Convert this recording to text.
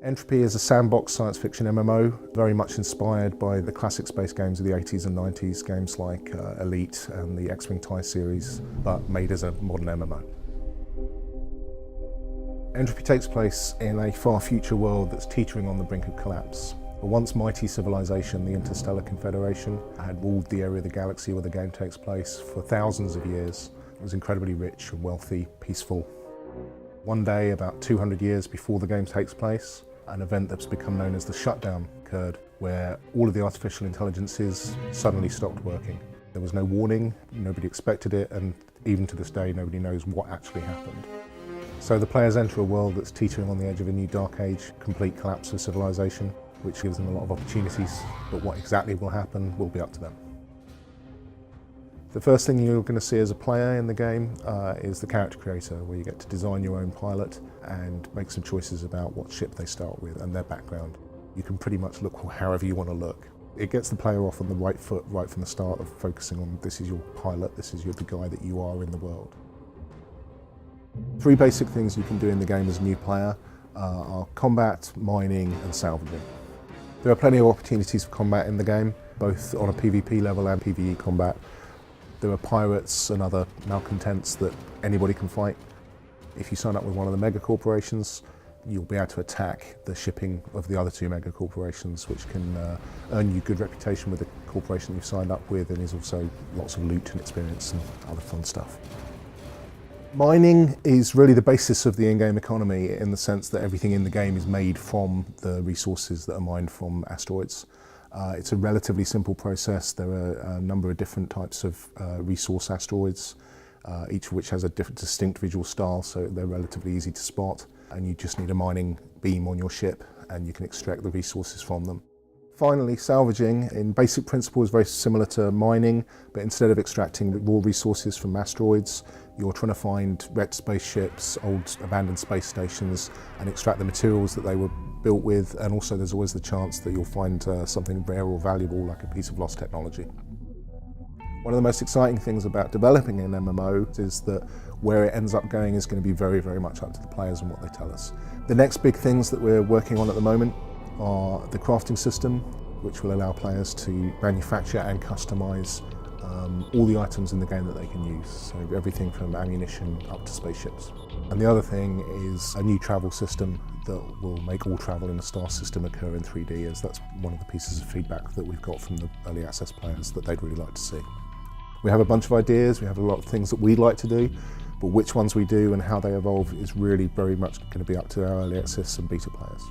Entropy is a sandbox science fiction MMO, very much inspired by the classic space games of the 80s and 90s, games like Elite and the X-Wing TIE series, but made as a modern MMO. Entropy takes place in a far future world that's teetering on the brink of collapse. A once mighty civilization, the Interstellar Confederation, had ruled the area of the galaxy where the game takes place for thousands of years. It was incredibly rich and wealthy, peaceful. One day, about 200 years before the game takes place, an event that's become known as the shutdown occurred, where all of the artificial intelligences suddenly stopped working. There was no warning, nobody expected it, and even to this day, nobody knows what actually happened. So the players enter a world that's teetering on the edge of a new dark age, complete collapse of civilization, which gives them a lot of opportunities, but what exactly will happen will be up to them. The first thing you're going to see as a player in the game is the character creator, where you get to design your own pilot and make some choices about what ship they start with and their background. You can pretty much look however you want to look. It gets the player off on the right foot right from the start of focusing on this is your pilot, this is the guy that you are in the world. Three basic things you can do in the game as a new player are combat, mining and salvaging. There are plenty of opportunities for combat in the game, both on a PvP level and PvE combat. There are pirates and other malcontents that anybody can fight. If you sign up with one of the mega corporations, you'll be able to attack the shipping of the other two mega corporations, which can earn you good reputation with the corporation you've signed up with, and is also lots of loot and experience and other fun stuff. Mining is really the basis of the in-game economy, in the sense that everything in the game is made from the resources that are mined from asteroids. It's a relatively simple process. There are a number of different types of resource asteroids, each of which has a distinct visual style, so they're relatively easy to spot. And you just need a mining beam on your ship and you can extract the resources from them. Finally, salvaging, in basic principle, is very similar to mining, but instead of extracting raw resources from asteroids, you're trying to find wrecked spaceships, old abandoned space stations, and extract the materials that they were built with, and also there's always the chance that you'll find something rare or valuable, like a piece of lost technology. One of the most exciting things about developing an MMO is that where it ends up going is going to be very, very much up to the players and what they tell us. The next big things that we're working on at the moment are the crafting system, which will allow players to manufacture and customize all the items in the game that they can use. So everything from ammunition up to spaceships. And the other thing is a new travel system that will make all travel in the star system occur in 3D, as that's one of the pieces of feedback that we've got from the early access players that they'd really like to see. We have a bunch of ideas, we have a lot of things that we'd like to do, but which ones we do and how they evolve is really very much going to be up to our early access and beta players.